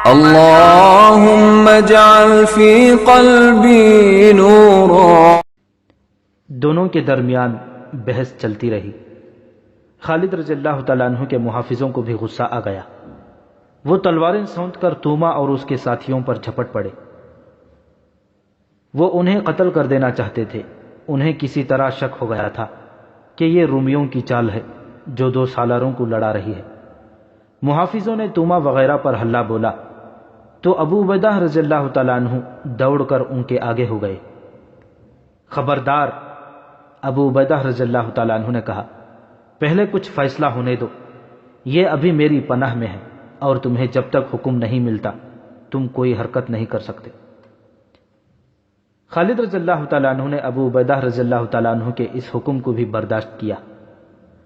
اللهم اجعل في قلبي نورا۔ دونوں کے درمیان بحث چلتی رہی۔ خالد رضی اللہ تعالیٰ عنہ کے محافظوں کو بھی غصہ آ گیا۔ وہ تلواریں سونت کر توما اور اس کے ساتھیوں پر جھپٹ پڑے۔ وہ انہیں قتل کر دینا چاہتے تھے۔ انہیں کسی طرح شک ہو گیا تھا کہ یہ رومیوں کی چال ہے جو دو سالاروں کو لڑا رہی ہے۔ محافظوں نے توما وغیرہ پر حلہ بولا تو ابو عبیدہ رضی اللہ تعالیٰ عنہ دوڑ کر ان کے آگے ہو گئے۔ خبردار، ابو عبیدہ رضی اللہ تعالیٰ عنہ نے کہا، پہلے کچھ فیصلہ ہونے دو، یہ ابھی میری پناہ میں ہے اور تمہیں جب تک حکم نہیں ملتا تم کوئی حرکت نہیں کر سکتے۔ خالد رضی اللہ تعالیٰ عنہ نے ابو عبیدہ رضی اللہ تعالیٰ عنہ کے اس حکم کو بھی برداشت کیا۔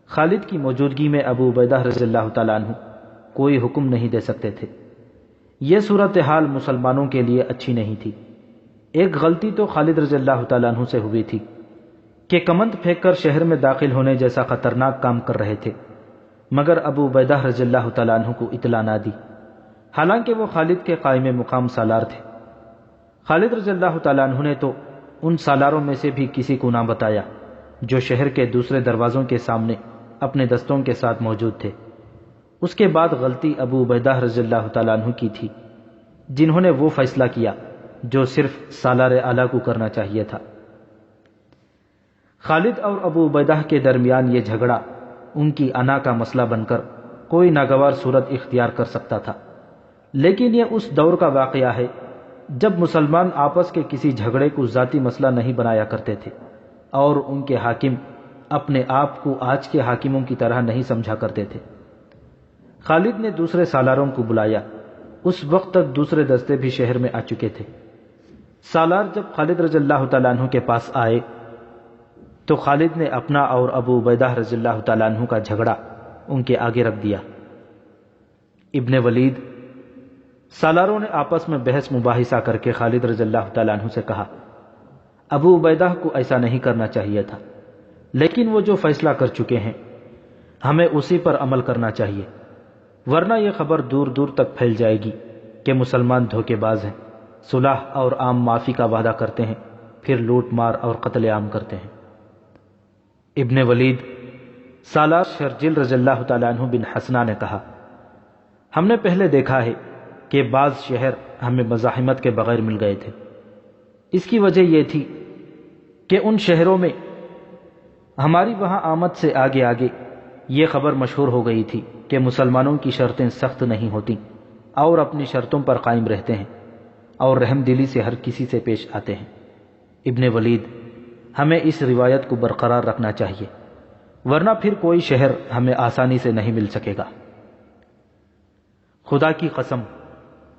خالد کی موجودگی میں ابو عبیدہ رضی اللہ تعالیٰ عنہ کوئی حکم نہیں دے سکتے تھے۔ یہ صورتحال مسلمانوں کے لیے اچھی نہیں تھی۔ ایک غلطی تو خالد رضی اللہ تعالیٰ عنہ سے ہوئی تھی کہ کمند پھینک کر شہر میں داخل ہونے جیسا خطرناک کام کر رہے تھے، مگر ابو عبیدہ رضی اللہ تعالیٰ عنہ کو اطلاع نہ دی، حالانکہ وہ خالد کے قائم مقام سالار تھے۔ خالد رضی اللہ تعالیٰ عنہ نے تو ان سالاروں میں سے بھی کسی کو نہ بتایا جو شہر کے دوسرے دروازوں کے سامنے اپنے دستوں کے ساتھ موجود تھے۔ اس کے بعد غلطی ابو عبیدہ رضی اللہ تعالیٰ عنہ کی تھی، جنہوں نے وہ فیصلہ کیا جو صرف سالار اعلیٰ کو کرنا چاہیے تھا۔ خالد اور ابو عبیدہ کے درمیان یہ جھگڑا ان کی انا کا مسئلہ بن کر کوئی ناگوار صورت اختیار کر سکتا تھا، لیکن یہ اس دور کا واقعہ ہے جب مسلمان آپس کے کسی جھگڑے کو ذاتی مسئلہ نہیں بنایا کرتے تھے اور ان کے حاکم اپنے آپ کو آج کے حاکموں کی طرح نہیں سمجھا کرتے تھے۔ خالد نے دوسرے سالاروں کو بلایا۔ اس وقت تک دوسرے دستے بھی شہر میں آ چکے تھے۔ سالار جب خالد رضی اللہ تعالیٰ عنہ کے پاس آئے تو خالد نے اپنا اور ابو عبیدہ رضی اللہ تعالیٰ عنہ کا جھگڑا ان کے آگے رکھ دیا۔ ابن ولید، سالاروں نے آپس میں بحث مباحثہ کر کے خالد رضی اللہ تعالیٰ عنہ سے کہا، ابو عبیدہ کو ایسا نہیں کرنا چاہیے تھا، لیکن وہ جو فیصلہ کر چکے ہیں ہمیں اسی پر عمل کرنا چاہیے، ورنہ یہ خبر دور دور تک پھیل جائے گی کہ مسلمان دھوکے باز ہیں، صلح اور عام معافی کا وعدہ کرتے ہیں، پھر لوٹ مار اور قتل عام کرتے ہیں۔ ابن ولید، سالار شرجل رضی اللہ تعالیٰ عنہ بن حسنہ نے کہا، ہم نے پہلے دیکھا ہے کہ بعض شہر ہمیں مزاحمت کے بغیر مل گئے تھے۔ اس کی وجہ یہ تھی کہ ان شہروں میں ہماری وہاں آمد سے آگے آگے یہ خبر مشہور ہو گئی تھی کہ مسلمانوں کی شرطیں سخت نہیں ہوتیں اور اپنی شرطوں پر قائم رہتے ہیں اور رحم دلی سے ہر کسی سے پیش آتے ہیں۔ ابن ولید، ہمیں اس روایت کو برقرار رکھنا چاہیے، ورنہ پھر کوئی شہر ہمیں آسانی سے نہیں مل سکے گا۔ خدا کی قسم،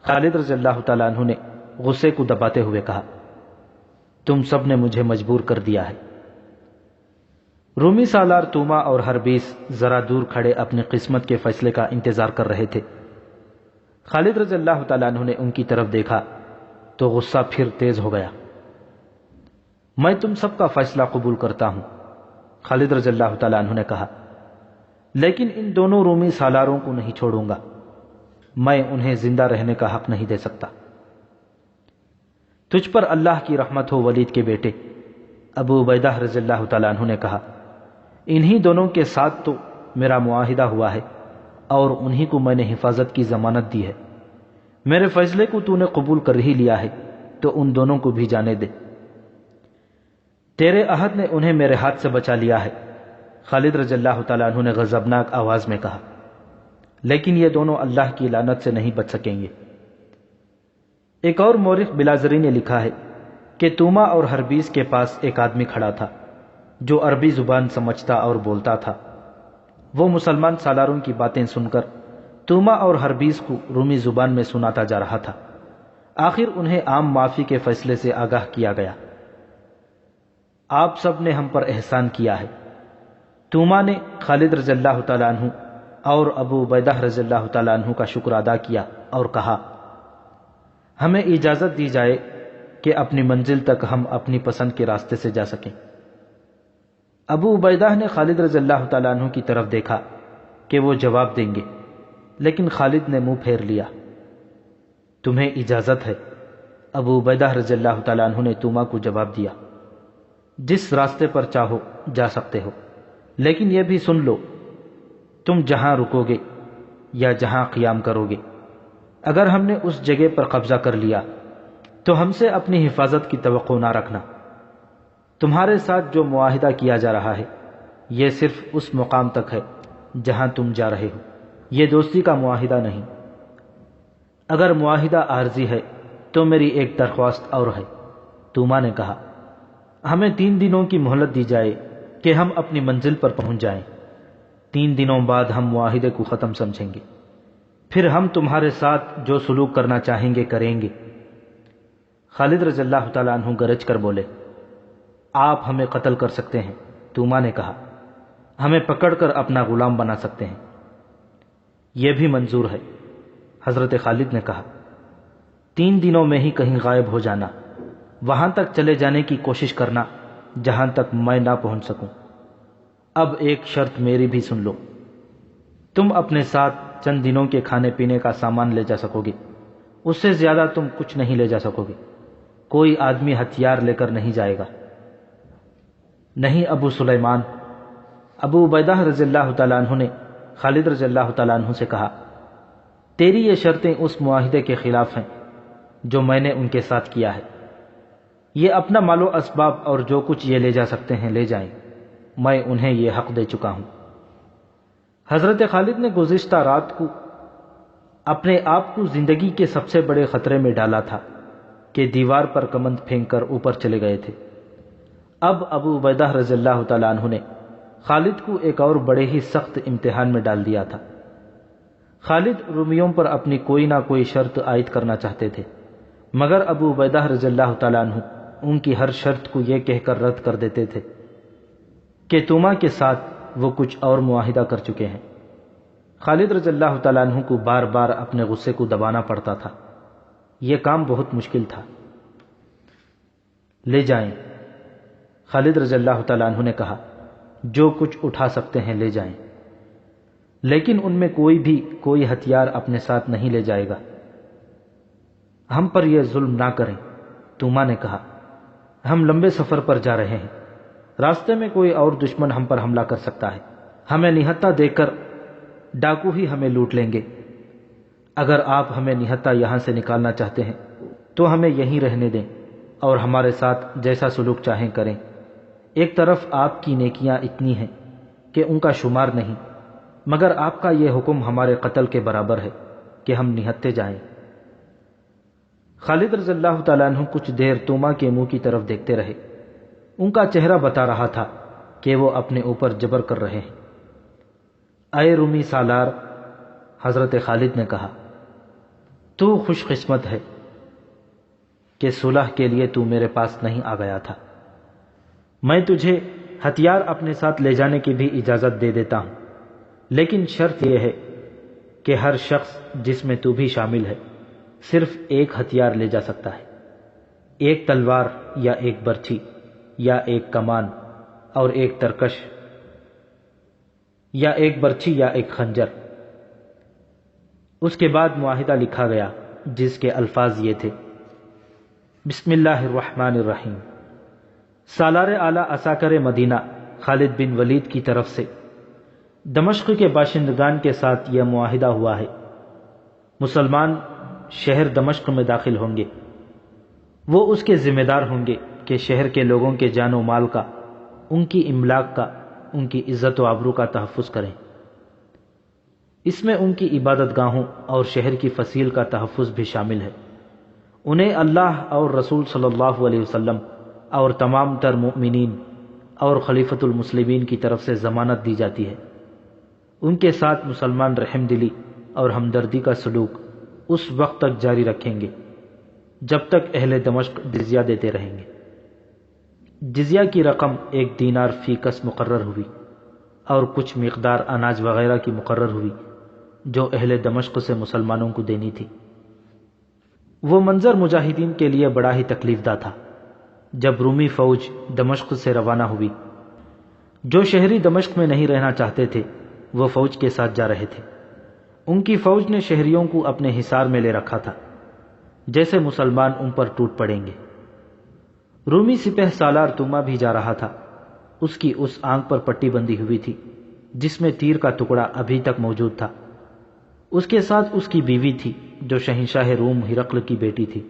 خالد رضی اللہ تعالیٰ عنہ نے غصے کو دباتے ہوئے کہا، تم سب نے مجھے مجبور کر دیا ہے۔ رومی سالار توما اور ہربیس ذرا دور کھڑے اپنی قسمت کے فیصلے کا انتظار کر رہے تھے۔ خالد رضی اللہ تعالیٰ عنہ نے ان کی طرف دیکھا تو غصہ پھر تیز ہو گیا۔ میں تم سب کا فیصلہ قبول کرتا ہوں، خالد رضی اللہ تعالیٰ عنہ نے کہا، لیکن ان دونوں رومی سالاروں کو نہیں چھوڑوں گا، میں انہیں زندہ رہنے کا حق نہیں دے سکتا۔ تجھ پر اللہ کی رحمت ہو ولید کے بیٹے، ابو عبیدہ رضی اللہ تعالیٰ عنہ نے کہا، انہی دونوں کے ساتھ تو میرا معاہدہ ہوا ہے اور انہی کو میں نے حفاظت کی ضمانت دی ہے۔ میرے فیصلے کو تو نے قبول کر ہی لیا ہے تو ان دونوں کو بھی جانے دے۔ تیرے عہد نے انہیں میرے ہاتھ سے بچا لیا ہے، خالد رضی اللہ تعالیٰ عنہ نے غضبناک آواز میں کہا، لیکن یہ دونوں اللہ کی لعنت سے نہیں بچ سکیں گے۔ ایک اور مورخ بلازری نے لکھا ہے کہ توما اور ہربیس کے پاس ایک آدمی کھڑا تھا جو عربی زبان سمجھتا اور بولتا تھا۔ وہ مسلمان سالاروں کی باتیں سن کر توما اور ہربیس کو رومی زبان میں سناتا جا رہا تھا۔ آخر انہیں عام معافی کے فیصلے سے آگاہ کیا گیا۔ آپ سب نے ہم پر احسان کیا ہے۔ توما نے خالد رضی اللہ تعالیٰ عنہ اور ابو عبیدہ رضی اللہ تعالیٰ عنہ کا شکر ادا کیا اور کہا، ہمیں اجازت دی جائے کہ اپنی منزل تک ہم اپنی پسند کے راستے سے جا سکیں۔ ابو عبیدہ نے خالد رضی اللہ تعالیٰ عنہ کی طرف دیکھا کہ وہ جواب دیں گے، لیکن خالد نے منہ پھیر لیا۔ تمہیں اجازت ہے؟ ابو عبیدہ رضی اللہ تعالیٰ عنہ نے توما کو جواب دیا، جس راستے پر چاہو جا سکتے ہو، لیکن یہ بھی سن لو، تم جہاں رکو گے یا جہاں قیام کرو گے، اگر ہم نے اس جگہ پر قبضہ کر لیا تو ہم سے اپنی حفاظت کی توقع نہ رکھنا۔ تمہارے ساتھ جو معاہدہ کیا جا رہا ہے یہ صرف اس مقام تک ہے جہاں تم جا رہے ہو، یہ دوستی کا معاہدہ نہیں۔ اگر معاہدہ عارضی ہے تو میری ایک درخواست اور ہے۔ توما نے کہا، ہمیں 3 دنوں کی مہلت دی جائے کہ ہم اپنی منزل پر پہنچ جائیں، 3 دنوں بعد ہم معاہدے کو ختم سمجھیں گے، پھر ہم تمہارے ساتھ جو سلوک کرنا چاہیں گے کریں گے۔ خالد رضی اللہ تعالیٰ عنہ گرج کر بولے، آپ ہمیں قتل کر سکتے ہیں۔ توما نے کہا، ہمیں پکڑ کر اپنا غلام بنا سکتے ہیں، یہ بھی منظور ہے۔ حضرت خالد نے کہا، 3 دنوں میں ہی کہیں غائب ہو جانا، وہاں تک چلے جانے کی کوشش کرنا جہاں تک میں نہ پہنچ سکوں۔ اب ایک شرط میری بھی سن لو، تم اپنے ساتھ چند دنوں کے کھانے پینے کا سامان لے جا سکو گے، اس سے زیادہ تم کچھ نہیں لے جا سکو گے، کوئی آدمی ہتھیار لے کر نہیں جائے گا۔ نہیں ابو سلیمان، ابو عبیدہ رضی اللہ تعالیٰ عنہ نے خالد رضی اللہ تعالیٰ عنہ سے کہا، تیری یہ شرطیں اس معاہدے کے خلاف ہیں جو میں نے ان کے ساتھ کیا ہے۔ یہ اپنا مال و اسباب اور جو کچھ یہ لے جا سکتے ہیں لے جائیں، میں انہیں یہ حق دے چکا ہوں۔ حضرت خالد نے گزشتہ رات کو اپنے آپ کو زندگی کے سب سے بڑے خطرے میں ڈالا تھا کہ دیوار پر کمند پھینک کر اوپر چلے گئے تھے۔ اب ابو عبیدہ رضی اللہ تعالیٰ عنہ نے خالد کو ایک اور بڑے ہی سخت امتحان میں ڈال دیا تھا۔ خالد رومیوں پر اپنی کوئی نہ کوئی شرط عائد کرنا چاہتے تھے، مگر ابو عبیدہ رضی اللہ تعالیٰ عنہ ان کی ہر شرط کو یہ کہہ کر رد کر دیتے تھے کہ توما کے ساتھ وہ کچھ اور معاہدہ کر چکے ہیں۔ خالد رضی اللہ تعالیٰ عنہ کو بار بار اپنے غصے کو دبانا پڑتا تھا، یہ کام بہت مشکل تھا۔ لے جائیں، خالد رضی اللہ تعالیٰ عنہ نے کہا، جو کچھ اٹھا سکتے ہیں لے جائیں، لیکن ان میں کوئی ہتھیار اپنے ساتھ نہیں لے جائے گا۔ ہم پر یہ ظلم نہ کریں۔ توما نے کہا، ہم لمبے سفر پر جا رہے ہیں، راستے میں کوئی اور دشمن ہم پر حملہ کر سکتا ہے، ہمیں نہتہ دے کر ڈاکو ہی ہمیں لوٹ لیں گے۔ اگر آپ ہمیں نہتہ یہاں سے نکالنا چاہتے ہیں تو ہمیں یہیں رہنے دیں اور ہمارے ساتھ جیسا سلوک چاہیں کریں۔ ایک طرف آپ کی نیکیاں اتنی ہیں کہ ان کا شمار نہیں، مگر آپ کا یہ حکم ہمارے قتل کے برابر ہے کہ ہم نہتے جائیں۔ خالد رضی اللہ تعالیٰ عنہ کچھ دیر توما کے منہ کی طرف دیکھتے رہے، ان کا چہرہ بتا رہا تھا کہ وہ اپنے اوپر جبر کر رہے ہیں۔ اے رومی سالار، حضرت خالد نے کہا، تو خوش قسمت ہے کہ صلح کے لیے تو میرے پاس نہیں آ گیا تھا۔ میں تجھے ہتھیار اپنے ساتھ لے جانے کی بھی اجازت دے دیتا ہوں، لیکن شرط یہ ہے کہ ہر شخص جس میں تو بھی شامل ہے صرف ایک ہتھیار لے جا سکتا ہے، ایک تلوار یا ایک برچھی یا ایک کمان اور ایک ترکش، یا ایک برچھی یا ایک خنجر۔ اس کے بعد معاہدہ لکھا گیا جس کے الفاظ یہ تھے، بسم اللہ الرحمن الرحیم، سالار اعلیٰ عساکر مدینہ خالد بن ولید کی طرف سے دمشق کے باشندگان کے ساتھ یہ معاہدہ ہوا ہے، مسلمان شہر دمشق میں داخل ہوں گے، وہ اس کے ذمہ دار ہوں گے کہ شہر کے لوگوں کے جان و مال کا، ان کی املاک کا، ان کی عزت و آبرو کا تحفظ کریں۔ اس میں ان کی عبادت گاہوں اور شہر کی فصیل کا تحفظ بھی شامل ہے۔ انہیں اللہ اور رسول صلی اللہ علیہ وسلم اور تمام تر مؤمنین اور خلیفۃ المسلمین کی طرف سے ضمانت دی جاتی ہے۔ ان کے ساتھ مسلمان رحم دلی اور ہمدردی کا سلوک اس وقت تک جاری رکھیں گے جب تک اہل دمشق جزیہ دیتے رہیں گے۔ جزیہ کی رقم 1 دینار فی کس مقرر ہوئی اور کچھ مقدار اناج وغیرہ کی مقرر ہوئی جو اہل دمشق سے مسلمانوں کو دینی تھی۔ وہ منظر مجاہدین کے لیے بڑا ہی تکلیف دہ تھا جب رومی فوج دمشق سے روانہ ہوئی۔ جو شہری دمشق میں نہیں رہنا چاہتے تھے وہ فوج کے ساتھ جا رہے تھے۔ ان کی فوج نے شہریوں کو اپنے حصار میں لے رکھا تھا۔ جیسے مسلمان ان پر ٹوٹ پڑیں گے۔ رومی سپہ سالار توما بھی جا رہا تھا۔ اس کی اس آنکھ پر پٹی بندھی ہوئی تھی جس میں تیر کا ٹکڑا ابھی تک موجود تھا۔ اس کے ساتھ اس کی بیوی تھی جو شہنشاہ روم ہرقل کی بیٹی تھی۔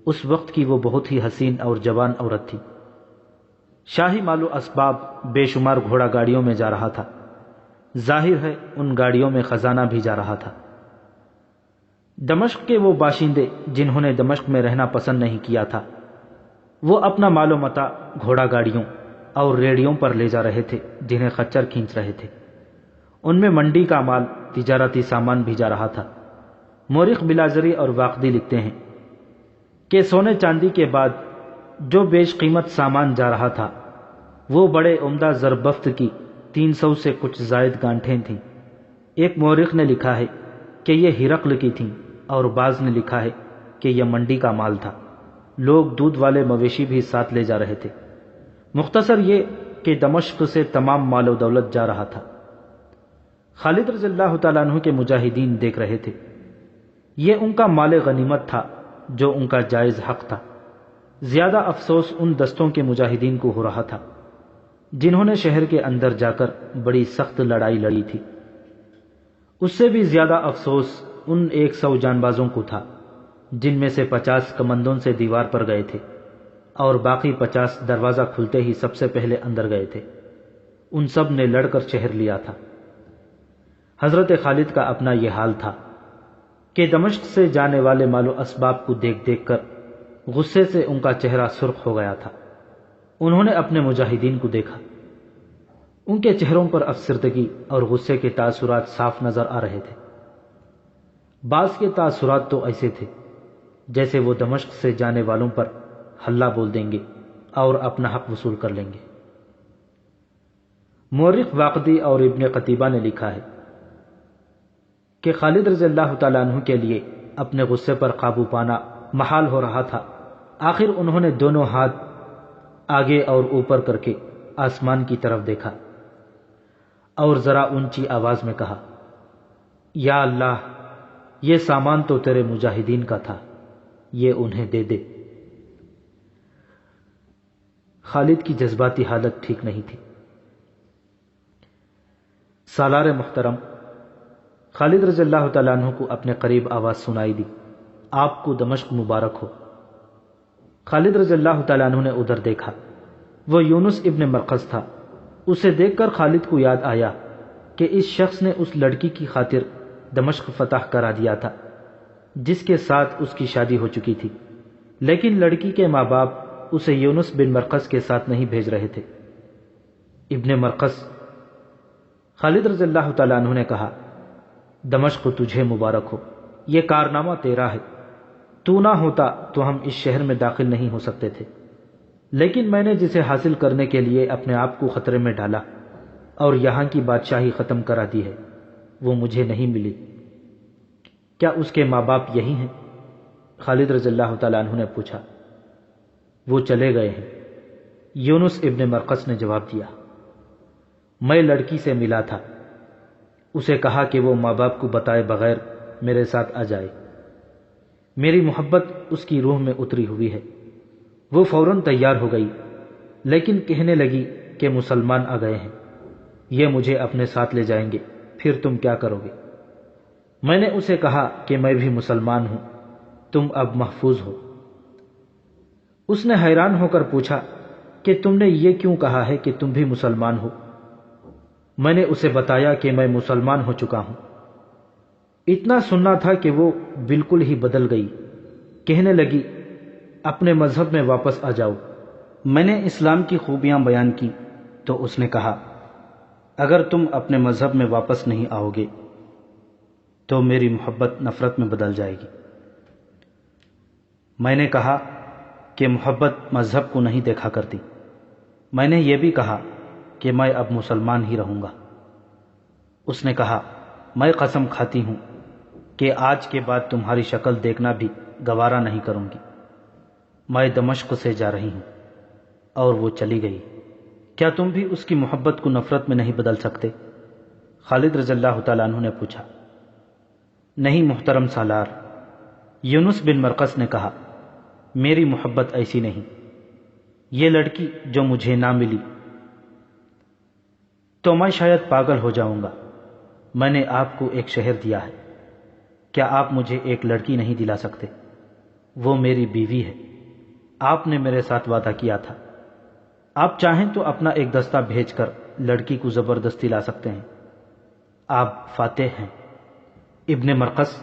اس وقت کی وہ بہت ہی حسین اور جوان عورت تھی۔ شاہی مال و اسباب بے شمار گھوڑا گاڑیوں میں جا رہا تھا۔ ظاہر ہے ان گاڑیوں میں خزانہ بھی جا رہا تھا۔ دمشق کے وہ باشندے جنہوں نے دمشق میں رہنا پسند نہیں کیا تھا، وہ اپنا مال و متاع گھوڑا گاڑیوں اور ریڑیوں پر لے جا رہے تھے جنہیں خچر کھینچ رہے تھے۔ ان میں منڈی کا مال، تجارتی سامان بھی جا رہا تھا۔ مورخ بلازری اور واقدی لکھتے ہیں کہ سونے چاندی کے بعد جو بیش قیمت سامان جا رہا تھا وہ بڑے عمدہ زربفت کی 300 سے کچھ زائد گانٹھیں تھیں۔ ایک مورخ نے لکھا ہے کہ یہ ہرقل کی تھیں اور بعض نے لکھا ہے کہ یہ منڈی کا مال تھا۔ لوگ دودھ والے مویشی بھی ساتھ لے جا رہے تھے۔ مختصر یہ کہ دمشق سے تمام مال و دولت جا رہا تھا۔ خالد رضی اللہ تعالیٰ عنہ کے مجاہدین دیکھ رہے تھے۔ یہ ان کا مال غنیمت تھا جو ان کا جائز حق تھا۔ زیادہ افسوس ان دستوں کے مجاہدین کو ہو رہا تھا جنہوں نے شہر کے اندر جا کر بڑی سخت لڑائی لڑی تھی۔ اس سے بھی زیادہ افسوس ان 100 جان بازوں کو تھا جن میں سے 50 کمندوں سے دیوار پر گئے تھے اور باقی 50 دروازہ کھلتے ہی سب سے پہلے اندر گئے تھے۔ ان سب نے لڑ کر شہر لیا تھا۔ حضرت خالد کا اپنا یہ حال تھا کہ دمشق سے جانے والے مال و اسباب کو دیکھ دیکھ کر غصے سے ان کا چہرہ سرخ ہو گیا تھا۔ انہوں نے اپنے مجاہدین کو دیکھا۔ ان کے چہروں پر افسردگی اور غصے کے تاثرات صاف نظر آ رہے تھے۔ بعض کے تاثرات تو ایسے تھے جیسے وہ دمشق سے جانے والوں پر حلہ بول دیں گے اور اپنا حق وصول کر لیں گے۔ مورخ واقدی اور ابن قتیبہ نے لکھا ہے کہ خالد رضی اللہ تعالیٰ عنہ کے لیے اپنے غصے پر قابو پانا محال ہو رہا تھا۔ آخر انہوں نے دونوں ہاتھ آگے اور اوپر کر کے آسمان کی طرف دیکھا اور ذرا اونچی آواز میں کہا، یا اللہ، یہ سامان تو تیرے مجاہدین کا تھا، یہ انہیں دے دے۔ خالد کی جذباتی حالت ٹھیک نہیں تھی۔ سالار محترم، خالد رضی اللہ تعالیٰ عنہ کو اپنے قریب آواز سنائی دی، آپ کو دمشق مبارک ہو۔ خالد رضی اللہ تعالیٰ عنہ نے ادھر دیکھا۔ وہ یونس ابن مرقس تھا۔ اسے دیکھ کر خالد کو یاد آیا کہ اس شخص نے اس لڑکی کی خاطر دمشق فتح کرا دیا تھا جس کے ساتھ اس کی شادی ہو چکی تھی، لیکن لڑکی کے ماں باپ اسے یونس بن مرقس کے ساتھ نہیں بھیج رہے تھے۔ ابن مرقس، خالد رضی اللہ تعالیٰ عنہ نے کہا، دمشق تجھے مبارک ہو، یہ کارنامہ تیرا ہے۔ تو نہ ہوتا تو ہم اس شہر میں داخل نہیں ہو سکتے تھے، لیکن میں نے جسے حاصل کرنے کے لیے اپنے آپ کو خطرے میں ڈالا اور یہاں کی بادشاہی ختم کرا دی ہے، وہ مجھے نہیں ملی۔ کیا اس کے ماں باپ یہی ہیں؟ خالد رضی اللہ تعالیٰ عنہ نے پوچھا۔ وہ چلے گئے ہیں، یونس ابن مرقس نے جواب دیا۔ میں لڑکی سے ملا تھا، اسے کہا کہ وہ ماں باپ کو بتائے بغیر میرے ساتھ آ جائے۔ میری محبت اس کی روح میں اتری ہوئی ہے۔ وہ فوراً تیار ہو گئی، لیکن کہنے لگی کہ مسلمان آ گئے ہیں، یہ مجھے اپنے ساتھ لے جائیں گے، پھر تم کیا کرو گے؟ میں نے اسے کہا کہ میں بھی مسلمان ہوں، تم اب محفوظ ہو۔ اس نے حیران ہو کر پوچھا کہ تم نے یہ کیوں کہا ہے کہ تم بھی مسلمان ہو؟ میں نے اسے بتایا کہ میں مسلمان ہو چکا ہوں۔ اتنا سننا تھا کہ وہ بالکل ہی بدل گئی، کہنے لگی، اپنے مذہب میں واپس آ جاؤ۔ میں نے اسلام کی خوبیاں بیان کی تو اس نے کہا، اگر تم اپنے مذہب میں واپس نہیں آؤ گے تو میری محبت نفرت میں بدل جائے گی۔ میں نے کہا کہ محبت مذہب کو نہیں دیکھا کرتی۔ میں نے یہ بھی کہا کہ میں اب مسلمان ہی رہوں گا۔ اس نے کہا، میں قسم کھاتی ہوں کہ آج کے بعد تمہاری شکل دیکھنا بھی گوارا نہیں کروں گی۔ میں دمشق سے جا رہی ہوں۔ اور وہ چلی گئی۔ کیا تم بھی اس کی محبت کو نفرت میں نہیں بدل سکتے؟ خالد رضی اللہ تعالیٰ عنہ نے پوچھا۔ نہیں محترم سالار، یونس بن مرقس نے کہا، میری محبت ایسی نہیں، یہ لڑکی جو مجھے نہ ملی تو میں شاید پاگل ہو جاؤں گا۔ میں نے آپ کو ایک شہر دیا ہے، کیا آپ مجھے ایک لڑکی نہیں دلا سکتے؟ وہ میری بیوی ہے، آپ نے میرے ساتھ وعدہ کیا تھا۔ آپ چاہیں تو اپنا ایک دستہ بھیج کر لڑکی کو زبردستی لا سکتے ہیں، آپ فاتح ہیں۔ ابن مرقس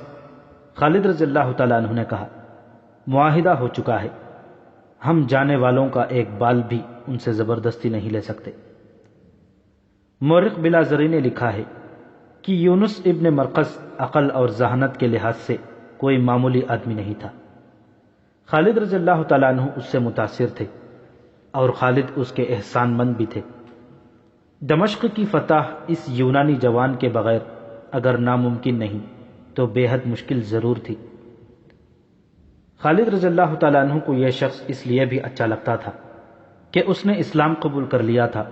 خالد رضی اللہ تعالیٰ عنہ نے کہا، معاہدہ ہو چکا ہے، ہم جانے والوں کا ایک بال بھی ان سے زبردستی نہیں لے سکتے۔ مورخ بلازری نے لکھا ہے کہ یونس ابن مرقس عقل اور ذہانت کے لحاظ سے کوئی معمولی آدمی نہیں تھا۔ خالد رضی اللہ تعالیٰ عنہ اس سے متاثر تھے اور خالد اس کے احسان مند بھی تھے۔ دمشق کی فتح اس یونانی جوان کے بغیر اگر ناممکن نہیں تو بے حد مشکل ضرور تھی۔ خالد رضی اللہ تعالیٰ عنہ کو یہ شخص اس لیے بھی اچھا لگتا تھا کہ اس نے اسلام قبول کر لیا تھا،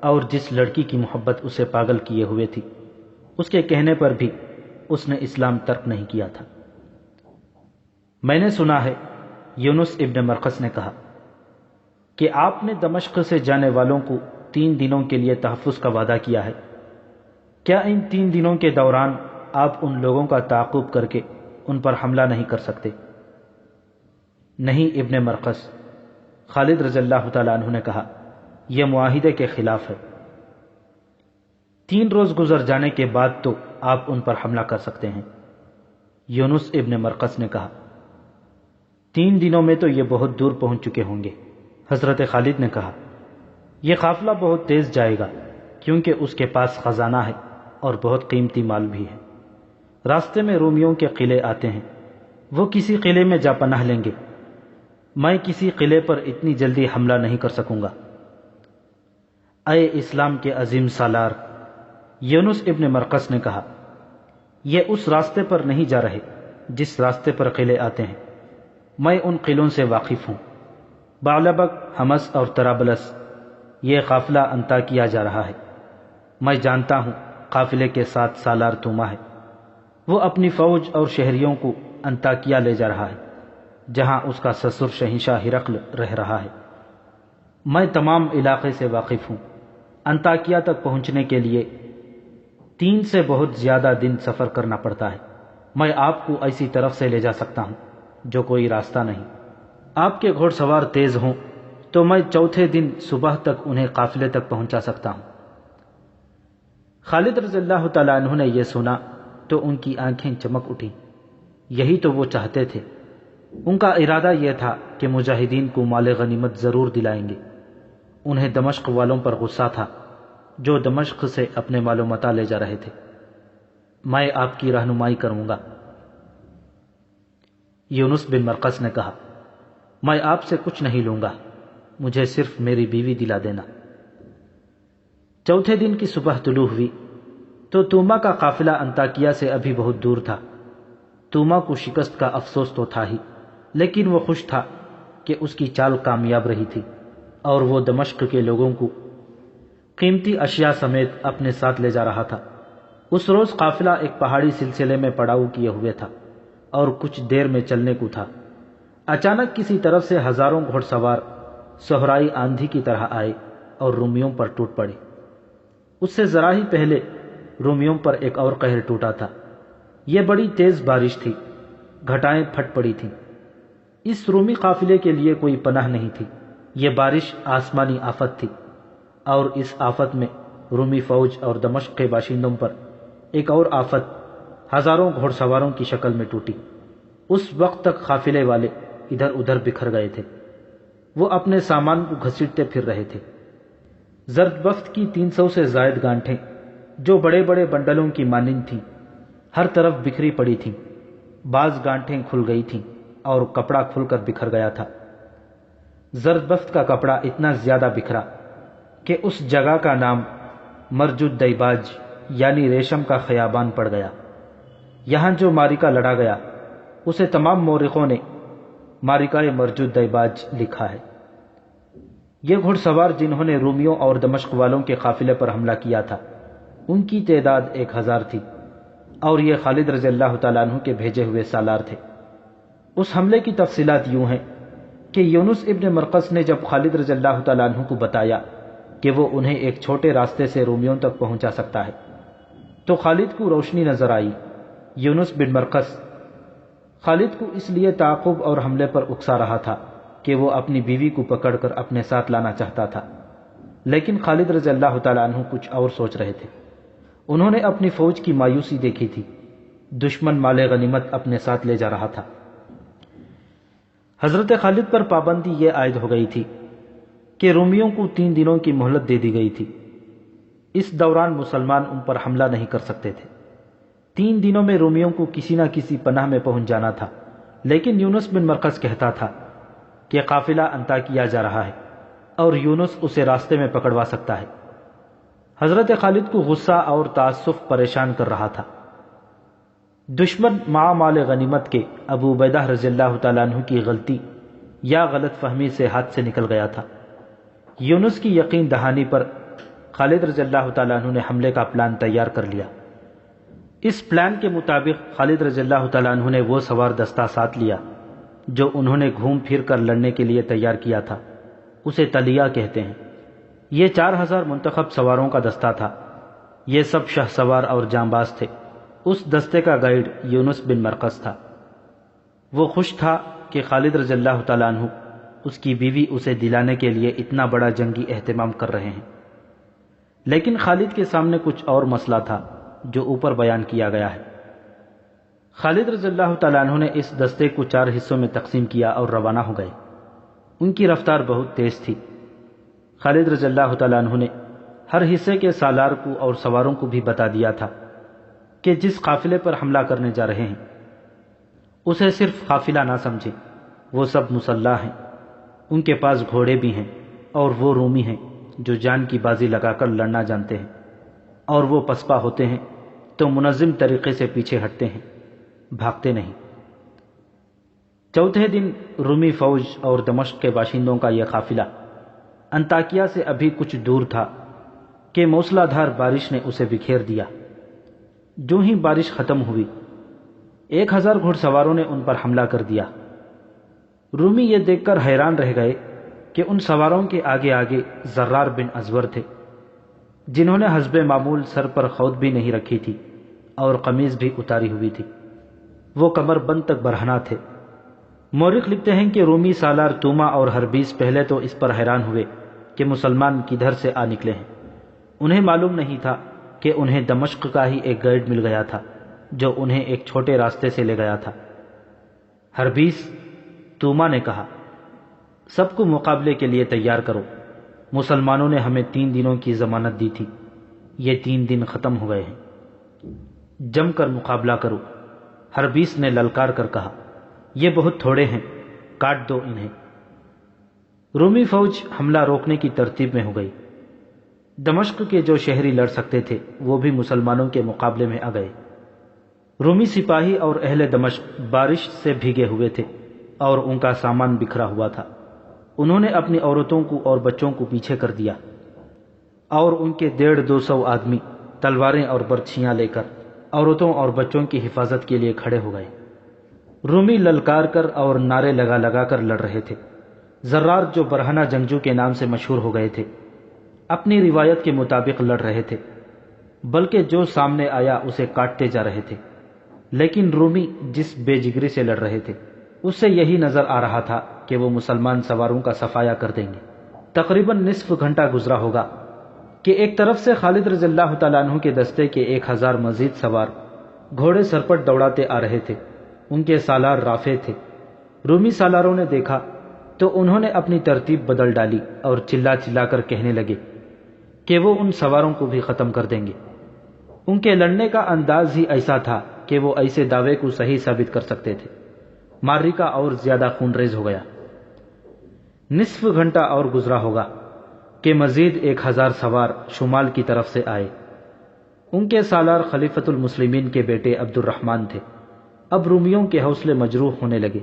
اور جس لڑکی کی محبت اسے پاگل کیے ہوئے تھی اس کے کہنے پر بھی اس نے اسلام ترک نہیں کیا تھا۔ میں نے سنا ہے، یونس ابن مرقس نے کہا، کہ آپ نے دمشق سے جانے والوں کو 3 دنوں کے لیے تحفظ کا وعدہ کیا ہے، کیا ان 3 دنوں کے دوران آپ ان لوگوں کا تعاقب کر کے ان پر حملہ نہیں کر سکتے؟ نہیں ابن مرقس، خالد رضی اللہ تعالیٰ عنہ نے کہا، یہ معاہدے کے خلاف ہے۔ 3 روز گزر جانے کے بعد تو آپ ان پر حملہ کر سکتے ہیں۔ یونس ابن مرقس نے کہا، 3 دنوں میں تو یہ بہت دور پہنچ چکے ہوں گے۔ حضرت خالد نے کہا، یہ قافلہ بہت تیز جائے گا کیونکہ اس کے پاس خزانہ ہے اور بہت قیمتی مال بھی ہے۔ راستے میں رومیوں کے قلعے آتے ہیں، وہ کسی قلعے میں جا پناہ لیں گے، میں کسی قلعے پر اتنی جلدی حملہ نہیں کر سکوں گا۔ اے اسلام کے عظیم سالار، یونس ابن مرقس نے کہا، یہ اس راستے پر نہیں جا رہے جس راستے پر قلعے آتے ہیں، میں ان قلعوں سے واقف ہوں، بعلبک، حمص اور طرابلس۔ یہ قافلہ انطاکیہ جا رہا ہے، میں جانتا ہوں قافلے کے ساتھ سالار توما ہے، وہ اپنی فوج اور شہریوں کو انطاکیہ لے جا رہا ہے جہاں اس کا سسر شہنشاہ ہرقل رہ رہا ہے۔ میں تمام علاقے سے واقف ہوں، انطاکیہ تک پہنچنے کے لیے 3 سے بہت زیادہ دن سفر کرنا پڑتا ہے۔ میں آپ کو ایسی طرف سے لے جا سکتا ہوں جو کوئی راستہ نہیں، آپ کے گھوڑ سوار تیز ہوں تو میں 4تھے دن صبح تک انہیں قافلے تک پہنچا سکتا ہوں۔ خالد رضی اللہ تعالیٰ عنہ نے یہ سنا تو ان کی آنکھیں چمک اٹھیں، یہی تو وہ چاہتے تھے۔ ان کا ارادہ یہ تھا کہ مجاہدین کو مال غنیمت ضرور دلائیں گے۔ انہیں دمشق والوں پر غصہ تھا جو دمشق سے اپنے مال و متاع لے جا رہے تھے۔ میں آپ کی رہنمائی کروں گا۔ یونس بن مرقس نے کہا، میں آپ سے کچھ نہیں لوں گا، مجھے صرف میری بیوی دلا دینا۔ 4تھے دن کی صبح طلوع ہوئی تو توما کا قافلہ انطاکیہ سے ابھی بہت دور تھا۔ توما کو شکست کا افسوس تو تھا ہی، لیکن وہ خوش تھا کہ اس کی چال کامیاب رہی تھی اور وہ دمشق کے لوگوں کو قیمتی اشیاء سمیت اپنے ساتھ لے جا رہا تھا۔ اس روز قافلہ ایک پہاڑی سلسلے میں پڑاؤ کیے ہوئے تھا اور کچھ دیر میں چلنے کو تھا۔ اچانک کسی طرف سے ہزاروں گھوڑ سوار صحرائی آندھی کی طرح آئے اور رومیوں پر ٹوٹ پڑے۔ اس سے ذرا ہی پہلے رومیوں پر ایک اور قہر ٹوٹا تھا۔ یہ بڑی تیز بارش تھی، گھٹائیں پھٹ پڑی تھیں۔ اس رومی قافلے کے لیے کوئی پناہ نہیں تھی۔ یہ بارش آسمانی آفت تھی، اور اس آفت میں رومی فوج اور دمشق کے باشندوں پر ایک اور آفت ہزاروں گھوڑ سواروں کی شکل میں ٹوٹی۔ اس وقت تک قافلے والے ادھر ادھر بکھر گئے تھے، وہ اپنے سامان کو گھسیٹتے پھر رہے تھے۔ زردبفت کی 300 سے زائد گانٹھیں جو بڑے بڑے بنڈلوں کی مانند تھیں ہر طرف بکھری پڑی تھیں۔ بعض گانٹھیں کھل گئی تھیں اور کپڑا کھل کر بکھر گیا تھا۔ زردبفت کا کپڑا اتنا زیادہ بکھرا کہ اس جگہ کا نام مرج الدیباج یعنی ریشم کا خیابان پڑ گیا۔ یہاں جو معرکہ لڑا گیا اسے تمام مورخوں نے معرکہ مرج الدیباج لکھا ہے۔ یہ گھڑ سوار جنہوں نے رومیوں اور دمشق والوں کے قافلے پر حملہ کیا تھا ان کی تعداد 1000 تھی، اور یہ خالد رضی اللہ تعالیٰ عنہ کے بھیجے ہوئے سالار تھے۔ اس حملے کی تفصیلات یوں ہیں کہ یونس ابن مرقس نے جب خالد رضی اللہ تعالیٰ عنہ کو بتایا کہ وہ انہیں ایک چھوٹے راستے سے رومیوں تک پہنچا سکتا ہے تو خالد کو روشنی نظر آئی۔ یونس بن مرقس خالد کو اس لیے تعاقب اور حملے پر اکسا رہا تھا کہ وہ اپنی بیوی کو پکڑ کر اپنے ساتھ لانا چاہتا تھا، لیکن خالد رضی اللہ تعالیٰ عنہ کچھ اور سوچ رہے تھے۔ انہوں نے اپنی فوج کی مایوسی دیکھی تھی، دشمن مال غنیمت اپنے ساتھ لے جا رہا تھا۔ حضرت خالد پر پابندی یہ عائد ہو گئی تھی کہ رومیوں کو 3 دنوں کی مہلت دے دی گئی تھی۔ اس دوران مسلمان ان پر حملہ نہیں کر سکتے تھے۔ 3 دنوں میں رومیوں کو کسی نہ کسی پناہ میں پہنچ جانا تھا، لیکن یونس بن مرقس کہتا تھا کہ قافلہ انطاکیہ جا رہا ہے اور یونس اسے راستے میں پکڑوا سکتا ہے۔ حضرت خالد کو غصہ اور تعصف پریشان کر رہا تھا۔ دشمن مع مال غنیمت کے ابو عبیدہ رضی اللہ تعالیٰ عنہ کی غلطی یا غلط فہمی سے ہاتھ سے نکل گیا تھا۔ یونس کی یقین دہانی پر خالد رضی اللہ تعالیٰ عنہ نے حملے کا پلان تیار کر لیا۔ اس پلان کے مطابق خالد رضی اللہ تعالیٰ عنہ نے وہ سوار دستہ ساتھ لیا جو انہوں نے گھوم پھر کر لڑنے کے لیے تیار کیا تھا، اسے تلیہ کہتے ہیں۔ یہ 4000 منتخب سواروں کا دستہ تھا۔ یہ سب شہ سوار اور جانباز تھے۔ اس دستے کا گائیڈ یونس بن مرقس تھا۔ وہ خوش تھا کہ خالد رضی اللہ تعالیٰ عنہ اس کی بیوی اسے دلانے کے لیے اتنا بڑا جنگی اہتمام کر رہے ہیں، لیکن خالد کے سامنے کچھ اور مسئلہ تھا جو اوپر بیان کیا گیا ہے۔ خالد رضی اللہ تعالیٰ عنہ نے اس دستے کو 4 حصوں میں تقسیم کیا اور روانہ ہو گئے۔ ان کی رفتار بہت تیز تھی۔ خالد رضی اللہ تعالیٰ عنہ نے ہر حصے کے سالار کو اور سواروں کو بھی بتا دیا تھا کہ جس قافلے پر حملہ کرنے جا رہے ہیں اسے صرف قافلہ نہ سمجھے، وہ سب مسلح ہیں، ان کے پاس گھوڑے بھی ہیں، اور وہ رومی ہیں جو جان کی بازی لگا کر لڑنا جانتے ہیں، اور وہ پسپا ہوتے ہیں تو منظم طریقے سے پیچھے ہٹتے ہیں، بھاگتے نہیں۔ چوتھے دن رومی فوج اور دمشق کے باشندوں کا یہ قافلہ انطاکیہ سے ابھی کچھ دور تھا کہ موسلا دھار بارش نے اسے بکھیر دیا۔ جو ہی بارش ختم ہوئی 1000 گھڑ سواروں نے ان پر حملہ کر دیا۔ رومی یہ دیکھ کر حیران رہ گئے کہ ان سواروں کے آگے آگے زرار بن ازور تھے، جنہوں نے حسب معمول سر پر خود بھی نہیں رکھی تھی اور قمیض بھی اتاری ہوئی تھی۔ وہ کمر بند تک برہنہ تھے۔ مورخ لکھتے ہیں کہ رومی سالار توما اور ہربیس پہلے تو اس پر حیران ہوئے کہ مسلمان کدھر سے آ نکلے ہیں۔ انہیں معلوم نہیں تھا کہ انہیں دمشق کا ہی ایک گائیڈ مل گیا تھا جو انہیں ایک چھوٹے راستے سے لے گیا تھا۔ ہربیس توما نے کہا، سب کو مقابلے کے لیے تیار کرو، مسلمانوں نے ہمیں 3 دنوں کی ضمانت دی تھی، یہ 3 دن ختم ہو گئے ہیں، جم کر مقابلہ کرو۔ ہربیس نے للکار کر کہا، یہ بہت تھوڑے ہیں، کاٹ دو انہیں۔ رومی فوج حملہ روکنے کی ترتیب میں ہو گئی۔ دمشق کے جو شہری لڑ سکتے تھے وہ بھی مسلمانوں کے مقابلے میں آ گئے۔ رومی سپاہی اور اہل دمشق بارش سے بھیگے ہوئے تھے اور ان کا سامان بکھرا ہوا تھا۔ انہوں نے اپنی عورتوں کو اور بچوں کو پیچھے کر دیا اور ان کے 150-200 آدمی تلواریں اور برچھیاں لے کر عورتوں اور بچوں کی حفاظت کے لیے کھڑے ہو گئے۔ رومی للکار کر اور نعرے لگا لگا کر لڑ رہے تھے۔ زرار جو برہنہ جنگجو کے نام سے مشہور ہو گئے تھے اپنی روایت کے مطابق لڑ رہے تھے، بلکہ جو سامنے آیا اسے کاٹتے جا رہے تھے، لیکن رومی جس بے جگری سے لڑ رہے تھے اس سے یہی نظر آ رہا تھا کہ وہ مسلمان سواروں کا صفایا کر دیں گے۔ تقریباً نصف گھنٹہ گزرا ہوگا کہ ایک طرف سے خالد رضی اللہ تعالیٰ عنہ کے دستے کے 1000 مزید سوار گھوڑے سرپٹ دوڑاتے آ رہے تھے۔ ان کے سالار رافع تھے۔ رومی سالاروں نے دیکھا تو انہوں نے اپنی ترتیب بدل ڈالی اور چلا چلا کر کہنے لگے کہ وہ ان سواروں کو بھی ختم کر دیں گے۔ ان کے لڑنے کا انداز ہی ایسا تھا کہ وہ ایسے دعوے کو صحیح ثابت کر سکتے تھے۔ معرکہ اور زیادہ خونریز ہو گیا۔ نصف گھنٹہ اور گزرا ہوگا کہ مزید 1000 سوار شمال کی طرف سے آئے۔ ان کے سالار خلیفۃ المسلمین کے بیٹے عبد الرحمن تھے۔ اب رومیوں کے حوصلے مجروح ہونے لگے۔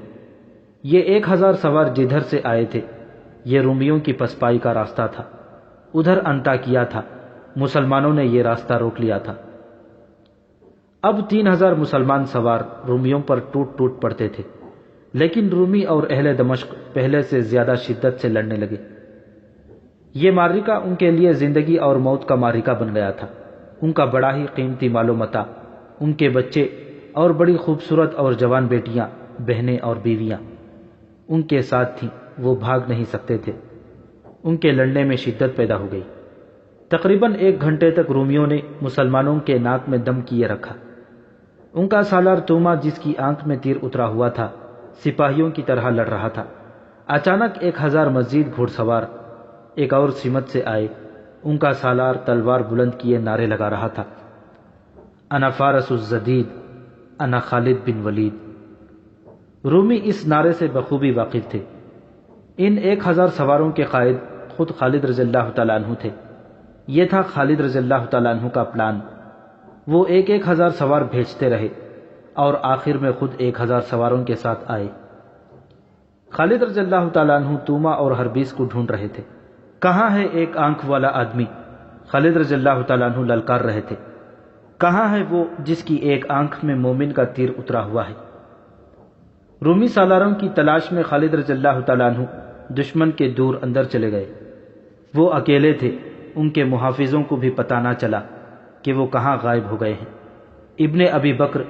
یہ 1000 سوار جدھر سے آئے تھے یہ رومیوں کی پسپائی کا راستہ تھا، ادھر انطاکیہ تھا، مسلمانوں نے یہ راستہ روک لیا تھا۔ اب 3000 مسلمان سوار رومیوں پر ٹوٹ ٹوٹ پڑتے تھے۔ لیکن رومی اور اہل دمشق پہلے سے زیادہ شدت سے لڑنے لگے۔ یہ معرکہ ان کے لیے زندگی اور موت کا معرکہ بن گیا تھا۔ ان کا بڑا ہی قیمتی مال و متاع، ان کے بچے اور بڑی خوبصورت اور جوان بیٹیاں، بہنیں اور بیویاں ان کے ساتھ تھیں، وہ بھاگ نہیں سکتے تھے۔ ان کے لڑنے میں شدت پیدا ہو گئی۔ تقریباً 1 گھنٹے تک رومیوں نے مسلمانوں کے ناک میں دم کیے رکھا۔ ان کا سالار توما، جس کی آنکھ میں تیر اترا ہوا تھا، سپاہیوں کی طرح لڑ رہا تھا۔ اچانک 1000 مزید گھوڑ سوار ایک اور سمت سے آئے۔ ان کا سالار تلوار بلند کیے نعرے لگا رہا تھا، انا فارس الجدید، انا خالد بن ولید۔ رومی اس نعرے سے بخوبی واقف تھے۔ ان 1000 سواروں کے قائد خود خالد رضی اللہ تعالیٰ عنہ تھے۔ یہ تھا خالد رضی اللہ تعالیٰ عنہ کا پلان۔ وہ 1000 سوار بھیجتے رہے اور آخر میں خود 1000 سواروں کے ساتھ آئے۔ خالد رضی اللہ تعالیٰ عنہ توما اور ہربیس کو ڈھونڈ رہے تھے۔ کہاں ہے ایک آنکھ والا آدمی؟ خالد رضی اللہ تعالیٰ عنہ للکار رہے تھے۔ کہاں ہے وہ جس کی ایک آنکھ میں مومن کا تیر اترا ہوا ہے؟ رومی سالاروں کی تلاش میں خالد رضی اللہ تعالیٰ عنہ دشمن کے دور اندر چلے گئے۔ وہ اکیلے تھے، ان کے محافظوں کو بھی پتہ نہ چلا کہ وہ کہاں غائب ہو گئے ہیں۔ ابن ابی بکر،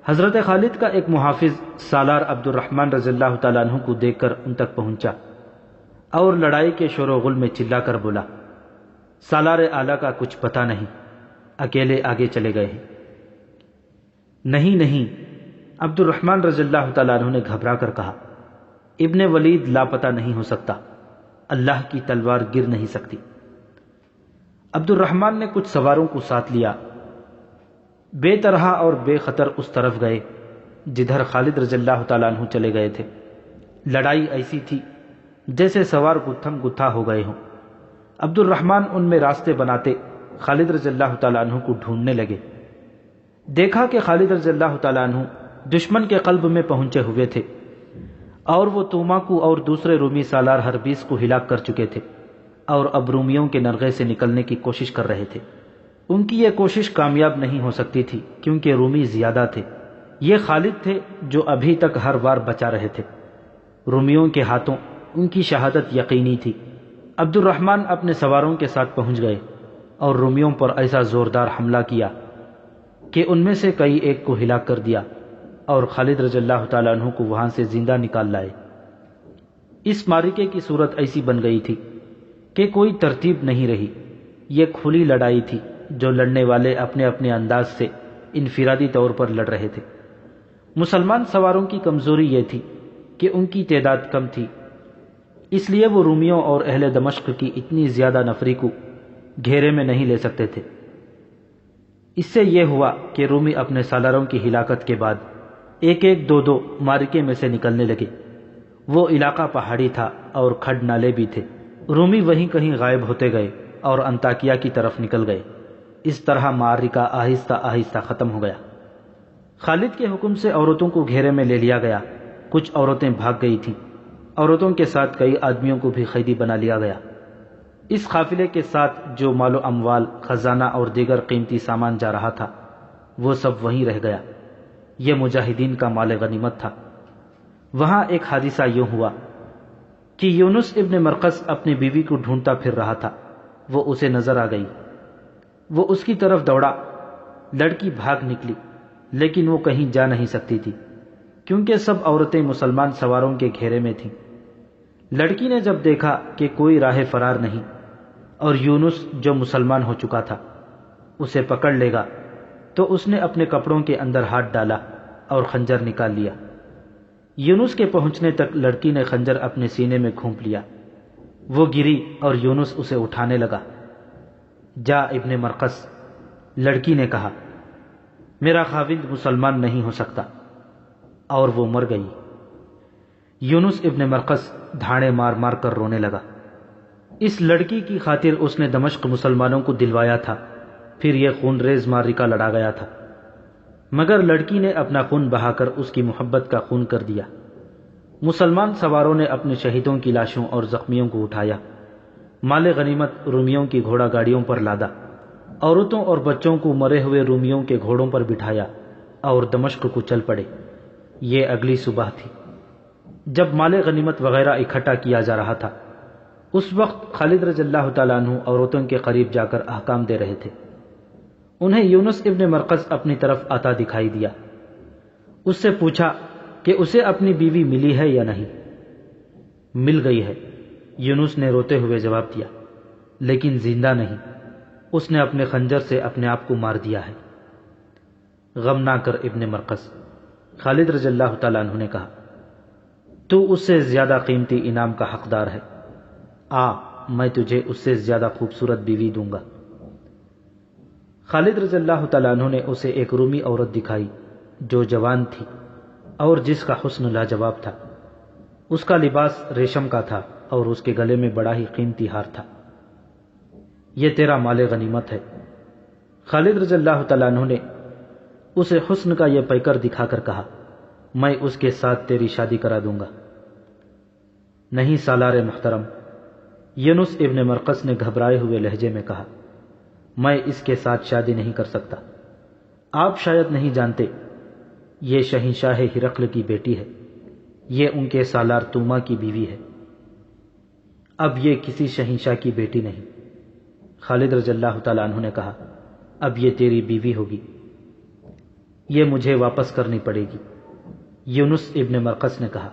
حضرت خالد کا ایک محافظ، سالار عبد الرحمن رضی اللہ تعالیٰ عنہ کو دیکھ کر ان تک پہنچا اور لڑائی کے شور و غل میں چلا کر بولا، سالار اعلیٰ کا کچھ پتہ نہیں، اکیلے آگے چلے گئے ہیں۔ نہیں نہیں، عبد الرحمن رضی اللہ تعالیٰ عنہ نے گھبرا کر کہا، ابن ولید لاپتہ نہیں ہو سکتا، اللہ کی تلوار گر نہیں سکتی۔ عبد الرحمن نے کچھ سواروں کو ساتھ لیا، بے طرح اور بے خطر اس طرف گئے جدھر خالد رضی اللہ تعالیٰ عنہ چلے گئے تھے۔ لڑائی ایسی تھی جیسے سوار گتھم گتھا ہو گئے ہوں۔ عبد الرحمن ان میں راستے بناتے خالد رضی اللہ تعالیٰ عنہ کو ڈھونڈنے لگے۔ دیکھا کہ خالد رضی اللہ تعالیٰ عنہ دشمن کے قلب میں پہنچے ہوئے تھے اور وہ توما کو اور دوسرے رومی سالار ہربیس کو ہلاک کر چکے تھے اور اب رومیوں کے نرغے سے نکلنے کی کوشش کر رہے تھے۔ ان کی یہ کوشش کامیاب نہیں ہو سکتی تھی کیونکہ رومی زیادہ تھے۔ یہ خالد تھے جو ابھی تک ہر بار بچا رہے تھے۔ رومیوں کے ہاتھوں ان کی شہادت یقینی تھی۔ عبد الرحمن اپنے سواروں کے ساتھ پہنچ گئے اور رومیوں پر ایسا زوردار حملہ کیا کہ ان میں سے کئی ایک کو ہلاک کر دیا اور خالد رضی اللہ تعالیٰ عنہ کو وہاں سے زندہ نکال لائے۔ اس معرکے کی صورت ایسی بن گئی تھی کہ کوئی ترتیب نہیں رہی۔ یہ کھلی لڑائی تھی جو لڑنے والے اپنے اپنے انداز سے انفرادی طور پر لڑ رہے تھے۔ مسلمان سواروں کی کمزوری یہ تھی کہ ان کی تعداد کم تھی، اس لیے وہ رومیوں اور اہل دمشق کی اتنی زیادہ نفری کو گھیرے میں نہیں لے سکتے تھے۔ اس سے یہ ہوا کہ رومی اپنے سالاروں کی ہلاکت کے بعد ایک ایک دو دو معرکے میں سے نکلنے لگے۔ وہ علاقہ پہاڑی تھا اور کھڈ نالے بھی تھے۔ رومی وہیں کہیں غائب ہوتے گئے اور انطاکیہ کی طرف نکل گئے۔ اس طرح معرکہ آہستہ آہستہ ختم ہو گیا۔ خالد کے حکم سے عورتوں کو گھیرے میں لے لیا گیا۔ کچھ عورتیں بھاگ گئی تھیں۔ عورتوں کے ساتھ کئی آدمیوں کو بھی قیدی بنا لیا گیا۔ اس قافلے کے ساتھ جو مال و اموال، خزانہ اور دیگر قیمتی سامان جا رہا تھا وہ سب وہیں رہ گیا۔ یہ مجاہدین کا مال غنیمت تھا۔ وہاں ایک حادثہ یوں ہوا کہ یونس ابن مرقس اپنی بیوی کو ڈھونڈتا پھر رہا تھا۔ وہ اسے نظر آ گئی۔ وہ اس کی طرف دوڑا۔ لڑکی بھاگ نکلی لیکن وہ کہیں جا نہیں سکتی تھی کیونکہ سب عورتیں مسلمان سواروں کے گھیرے میں تھیں۔ لڑکی نے جب دیکھا کہ کوئی راہ فرار نہیں اور یونس جو مسلمان ہو چکا تھا اسے پکڑ لے گا تو اس نے اپنے کپڑوں کے اندر ہاتھ ڈالا اور خنجر نکال لیا۔ یونس کے پہنچنے تک لڑکی نے خنجر اپنے سینے میں گھونپ لیا۔ وہ گری اور یونس اسے اٹھانے لگا۔ جا ابن مرقس، لڑکی نے کہا، میرا خاوند مسلمان نہیں ہو سکتا، اور وہ مر گئی۔ یونس ابن مرقس دھاڑے مار مار کر رونے لگا۔ اس لڑکی کی خاطر اس نے دمشق مسلمانوں کو دلوایا تھا، پھر یہ خون ریز معرکہ لڑا گیا تھا، مگر لڑکی نے اپنا خون بہا کر اس کی محبت کا خون کر دیا۔ مسلمان سواروں نے اپنے شہیدوں کی لاشوں اور زخمیوں کو اٹھایا، مال غنیمت رومیوں کی گھوڑا گاڑیوں پر لادا، عورتوں اور بچوں کو مرے ہوئے رومیوں کے گھوڑوں پر بٹھایا اور دمشق کو چل پڑے۔ یہ اگلی صبح تھی۔ جب مال غنیمت وغیرہ اکٹھا کیا جا رہا تھا اس وقت خالد رضی اللہ تعالیٰ عنہ عورتوں کے قریب جا کر احکام دے رہے تھے۔ انہیں یونس ابن مرقس اپنی طرف آتا دکھائی دیا۔ اس سے پوچھا کہ اسے اپنی بیوی ملی ہے یا نہیں۔ مل گئی ہے، یونس نے روتے ہوئے جواب دیا، لیکن زندہ نہیں، اس نے اپنے خنجر سے اپنے آپ کو مار دیا ہے۔ غم نہ کر ابن مرقس، خالد رضی اللہ تعالیٰ عنہ نے کہا، تو اس سے زیادہ قیمتی انعام کا حقدار ہے، آ میں تجھے اس سے زیادہ خوبصورت بیوی دوں گا۔ خالد رضی اللہ تعالیٰ عنہ نے اسے ایک رومی عورت دکھائی جو جوان تھی اور جس کا حسن لاجواب تھا۔ اس کا لباس ریشم کا تھا اور اس کے گلے میں بڑا ہی قیمتی ہار تھا۔ یہ تیرا مال غنیمت ہے۔ خالد رضی اللہ تعالیٰ عنہ نے اسے حسن کا یہ پیکر دکھا کر کہا، میں اس کے ساتھ تیری شادی کرا دوں گا۔ نہیں سالار محترم، یونس ابن مرقس نے گھبرائے ہوئے لہجے میں کہا، میں اس کے ساتھ شادی نہیں کر سکتا۔ آپ شاید نہیں جانتے، یہ شہنشاہ ہرقل کی بیٹی ہے، یہ ان کے سالار توما کی بیوی ہے۔ اب یہ کسی شہنشاہ کی بیٹی نہیں۔ خالد رضی اللہ تعالیٰ عنہ نے کہا، اب یہ تیری بیوی ہوگی، یہ مجھے واپس کرنی پڑے گی۔ یونس ابن مرقس نے کہا،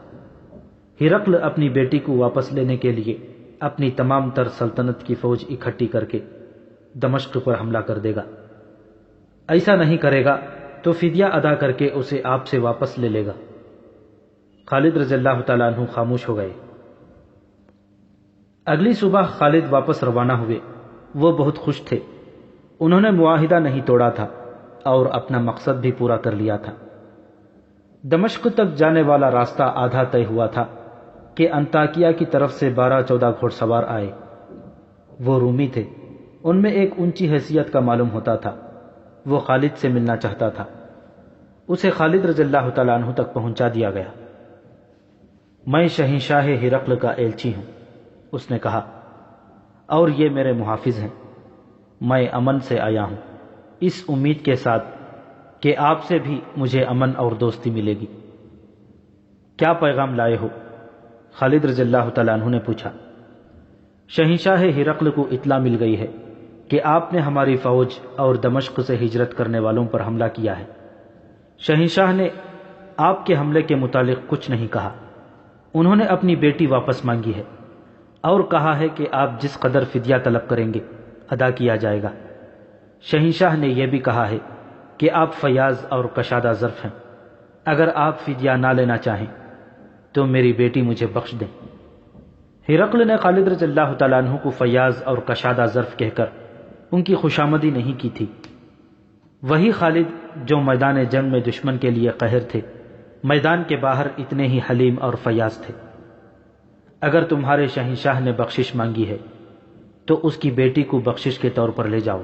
ہرقل اپنی بیٹی کو واپس لینے کے لیے اپنی تمام تر سلطنت کی فوج اکٹھی کر کے دمشق پر حملہ کر دے گا۔ ایسا نہیں کرے گا تو فدیہ ادا کر کے اسے آپ سے واپس لے لے گا۔ خالد رضی اللہ تعالیٰ عنہ خاموش ہو گئے۔ اگلی صبح خالد واپس روانہ ہوئے۔ وہ بہت خوش تھے، انہوں نے معاہدہ نہیں توڑا تھا اور اپنا مقصد بھی پورا کر لیا تھا۔ دمشق تک جانے والا راستہ آدھا طے ہوا تھا کہ انطاکیہ کی طرف سے 12-14 گھوڑ سوار آئے۔ وہ رومی تھے، ان میں ایک اونچی حیثیت کا معلوم ہوتا تھا۔ وہ خالد سے ملنا چاہتا تھا، اسے خالد رضی اللہ تعالیٰ عنہ تک پہنچا دیا گیا۔ میں شہنشاہ ہرقل کا ایلچی ہوں، اس نے کہا، اور یہ میرے محافظ ہیں۔ میں امن سے آیا ہوں، اس امید کے ساتھ کہ آپ سے بھی مجھے امن اور دوستی ملے گی۔ کیا پیغام لائے ہو؟ خالد رضی اللہ تعالیٰ عنہ نے پوچھا۔ شہنشاہ ہرقل کو اطلاع مل گئی ہے کہ آپ نے ہماری فوج اور دمشق سے ہجرت کرنے والوں پر حملہ کیا ہے۔ شہنشاہ نے آپ کے حملے کے متعلق کچھ نہیں کہا، انہوں نے اپنی بیٹی واپس مانگی ہے اور کہا ہے کہ آپ جس قدر فدیہ طلب کریں گے ادا کیا جائے گا۔ شہنشاہ نے یہ بھی کہا ہے کہ آپ فیاض اور کشادہ ظرف ہیں، اگر آپ فدیہ نہ لینا چاہیں تو میری بیٹی مجھے بخش دیں۔ ہرقل نے خالد رضی اللہ تعالیٰ عنہ کو فیاض اور کشادہ ظرف کہہ کر ان کی خوشامدی نہیں کی تھی۔ وہی خالد جو میدان جنگ میں دشمن کے لیے قاہر تھے، میدان کے باہر اتنے ہی حلیم اور فیاض تھے۔ اگر تمہارے شہنشاہ نے بخشش مانگی ہے تو اس کی بیٹی کو بخشش کے طور پر لے جاؤ،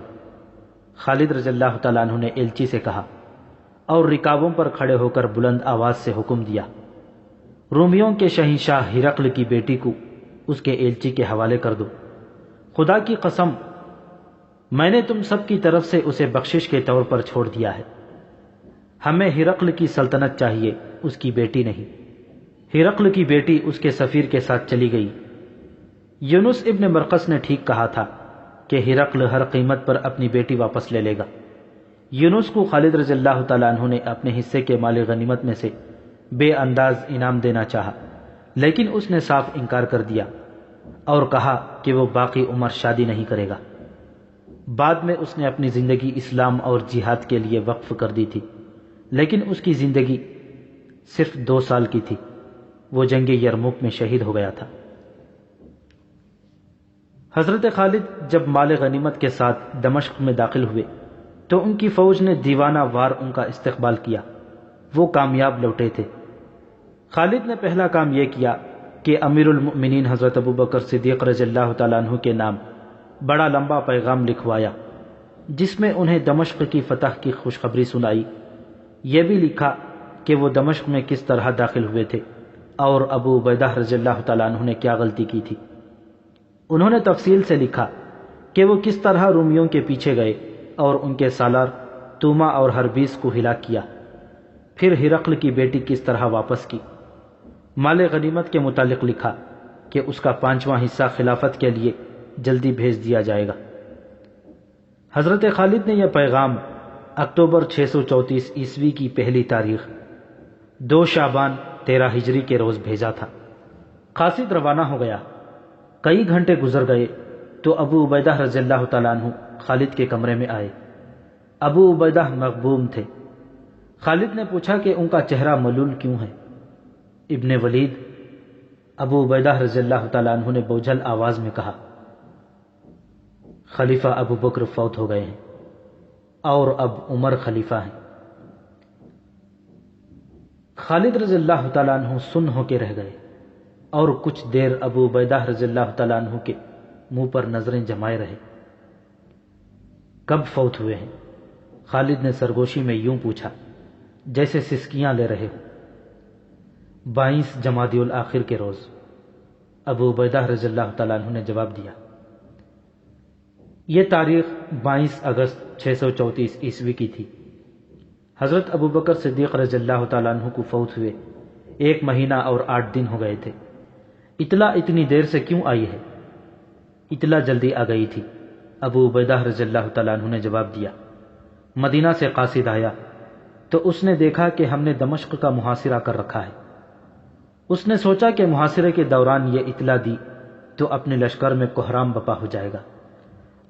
خالد رضی اللہ تعالیٰ عنہ نے ایلچی سے کہا، اور رکابوں پر کھڑے ہو کر بلند آواز سے حکم دیا، رومیوں کے شہنشاہ ہرقل کی بیٹی کو اس کے ایلچی کے حوالے کر دو۔ خدا کی قسم، میں نے تم سب کی طرف سے اسے بخشش کے طور پر چھوڑ دیا ہے۔ ہمیں ہرقل کی سلطنت چاہیے، اس کی بیٹی نہیں۔ ہرقل کی بیٹی اس کے سفیر کے ساتھ چلی گئی۔ یونس ابن مرقس نے ٹھیک کہا تھا کہ ہرقل ہر قیمت پر اپنی بیٹی واپس لے لے گا۔ یونس کو خالد رضی اللہ تعالیٰ عنہ نے اپنے حصے کے مال غنیمت میں سے بے انداز انعام دینا چاہا، لیکن اس نے صاف انکار کر دیا اور کہا کہ وہ باقی عمر شادی نہیں کرے گا۔ بعد میں اس نے اپنی زندگی اسلام اور جہاد کے لیے وقف کر دی تھی، لیکن اس کی زندگی صرف 2 سال کی تھی۔ وہ جنگ یرموک میں شہید ہو گیا تھا۔ حضرت خالد جب مال غنیمت کے ساتھ دمشق میں داخل ہوئے تو ان کی فوج نے دیوانہ وار ان کا استقبال کیا۔ وہ کامیاب لوٹے تھے۔ خالد نے پہلا کام یہ کیا کہ امیر المؤمنین حضرت ابوبکر صدیق رضی اللہ تعالیٰ عنہ کے نام بڑا لمبا پیغام لکھوایا، جس میں انہیں دمشق کی فتح کی خوشخبری سنائی۔ یہ بھی لکھا کہ وہ دمشق میں کس طرح داخل ہوئے تھے اور ابو عبیدہ رضی اللہ تعالیٰ عنہ نے کیا غلطی کی تھی۔ انہوں نے تفصیل سے لکھا کہ وہ کس طرح رومیوں کے پیچھے گئے اور ان کے سالار توما اور ہربیس کو ہلاک کیا، پھر ہرقل کی بیٹی کس طرح واپس کی۔ مال غنیمت کے متعلق لکھا کہ اس کا 5واں حصہ خلافت کے لیے جلدی بھیج دیا جائے گا۔ حضرت خالد نے یہ پیغام اکتوبر 634 عیسوی کی پہلی تاریخ 2 شعبان 13 ہجری کے روز بھیجا تھا۔ قاصد روانہ ہو گیا۔ کئی گھنٹے گزر گئے تو ابو عبیدہ رضی اللہ تعالیٰ عنہ خالد کے کمرے میں آئے۔ ابو عبیدہ مغبوم تھے۔ خالد نے پوچھا کہ ان کا چہرہ ملول کیوں ہے؟ ابن ولید ابو عبیدہ رضی اللہ تعالیٰ عنہ نے بوجھل آواز میں کہا، خلیفہ ابو بکر فوت ہو گئے ہیں اور اب عمر خلیفہ ہیں۔ خالد رضی اللہ تعالیٰ عنہ سن ہو کے رہ گئے اور کچھ دیر ابو عبیدہ رضی اللہ تعالیٰ عنہ کے منہ پر نظریں جمائے رہے۔ کب فوت ہوئے ہیں؟ خالد نے سرگوشی میں یوں پوچھا جیسے سسکیاں لے رہے ہو۔ 22 جمادی الاخر کے روز، ابو عبیدہ رضی اللہ تعالیٰ عنہ نے جواب دیا۔ یہ تاریخ 22 اگست 634 عیسوی کی تھی۔ حضرت ابو بکر صدیق رضی اللہ تعالیٰ عنہ کو فوت ہوئے 1 مہینہ اور 8 دن ہو گئے تھے۔ اطلاع اتنی دیر سے کیوں آئی ہے؟ اطلاع جلدی آ گئی تھی، ابو عبیدہ رضی اللہ تعالیٰ عنہ نے جواب دیا۔ مدینہ سے قاصد آیا تو اس نے دیکھا کہ ہم نے دمشق کا محاصرہ کر رکھا ہے۔ اس نے سوچا کہ محاصرے کے دوران یہ اطلاع دی تو اپنے لشکر میں کوحرام بپا ہو جائے گا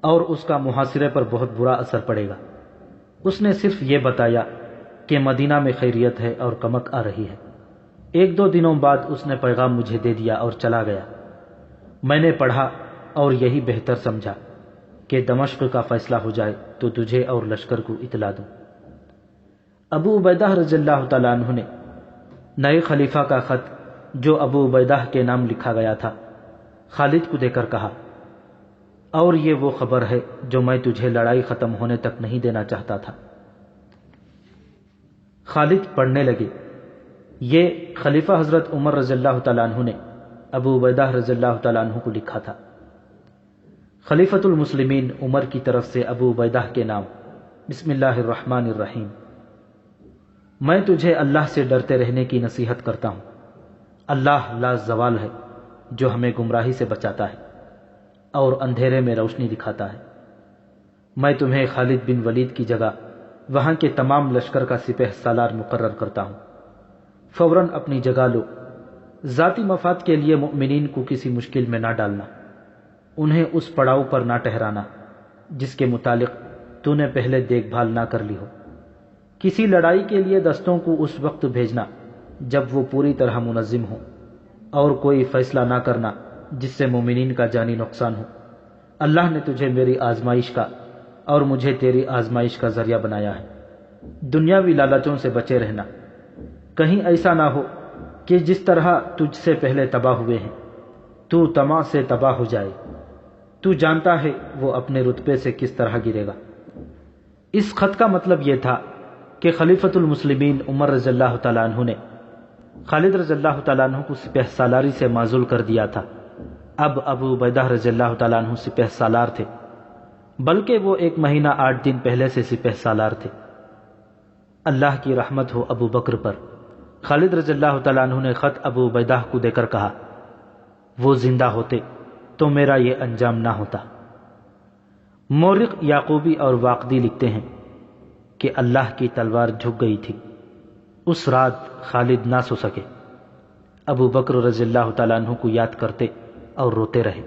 اور اس کا محاصرے پر بہت برا اثر پڑے گا۔ اس نے صرف یہ بتایا کہ مدینہ میں خیریت ہے اور کمک آ رہی ہے۔ 1-2 دنوں بعد اس نے پیغام مجھے دے دیا اور چلا گیا۔ میں نے پڑھا اور یہی بہتر سمجھا کہ دمشق کا فیصلہ ہو جائے تو تجھے اور لشکر کو اطلاع دوں۔ ابو عبیدہ رضی اللہ تعالیٰ عنہ نے نئے خلیفہ کا خط جو ابو عبیدہ کے نام لکھا گیا تھا خالد کو دے کر کہا، اور یہ وہ خبر ہے جو میں تجھے لڑائی ختم ہونے تک نہیں دینا چاہتا تھا۔ خالد پڑھنے لگے، یہ خلیفہ حضرت عمر رضی اللہ تعالیٰ عنہ نے ابو عبیدہ رضی اللہ تعالیٰ عنہ کو لکھا تھا۔ خلیفۃ المسلمین عمر کی طرف سے ابو عبیدہ کے نام، بسم اللہ الرحمن الرحیم۔ میں تجھے اللہ سے ڈرتے رہنے کی نصیحت کرتا ہوں۔ اللہ لا زوال ہے جو ہمیں گمراہی سے بچاتا ہے اور اندھیرے میں روشنی دکھاتا ہے۔ میں تمہیں خالد بن ولید کی جگہ وہاں کے تمام لشکر کا سپہ سالار مقرر کرتا ہوں۔ فوراً اپنی جگہ لو۔ ذاتی مفاد کے لیے مؤمنین کو کسی مشکل میں نہ ڈالنا، انہیں اس پڑاؤ پر نہ ٹھہرانا جس کے متعلق تو نے پہلے دیکھ بھال نہ کر لی ہو۔ کسی لڑائی کے لیے دستوں کو اس وقت بھیجنا جب وہ پوری طرح منظم ہو، اور کوئی فیصلہ نہ کرنا جس سے مومنین کا جانی نقصان ہو۔ اللہ نے تجھے میری آزمائش کا اور مجھے تیری آزمائش کا ذریعہ بنایا ہے۔ دنیاوی لالچوں سے بچے رہنا، کہیں ایسا نہ ہو کہ جس طرح تجھ سے پہلے تباہ ہوئے ہیں تو طمع سے تباہ ہو جائے۔ تو جانتا ہے وہ اپنے رتبے سے کس طرح گرے گا۔ اس خط کا مطلب یہ تھا کہ خلیفۃ المسلمین عمر رضی اللہ تعالیٰ عنہ نے خالد رضی اللہ تعالیٰ عنہ کو سپہ سالاری سے معزول کر دیا تھا۔ اب ابو عبیدہ رضی اللہ تعالیٰ عنہ سپہ سالار تھے، بلکہ وہ 1 مہینہ 8 دن پہلے سے سپہ سالار تھے۔ اللہ کی رحمت ہو ابو بکر پر۔ خالد رضی اللہ تعالیٰ عنہ نے خط ابو عبیدہ کو دے کر کہا، وہ زندہ ہوتے تو میرا یہ انجام نہ ہوتا۔ مورخ یعقوبی اور واقدی لکھتے ہیں کہ اللہ کی تلوار جھک گئی تھی۔ اس رات خالد نہ سو سکے۔ ابو بکر رضی اللہ تعالیٰ عنہ کو یاد کرتے اور روتے رہے۔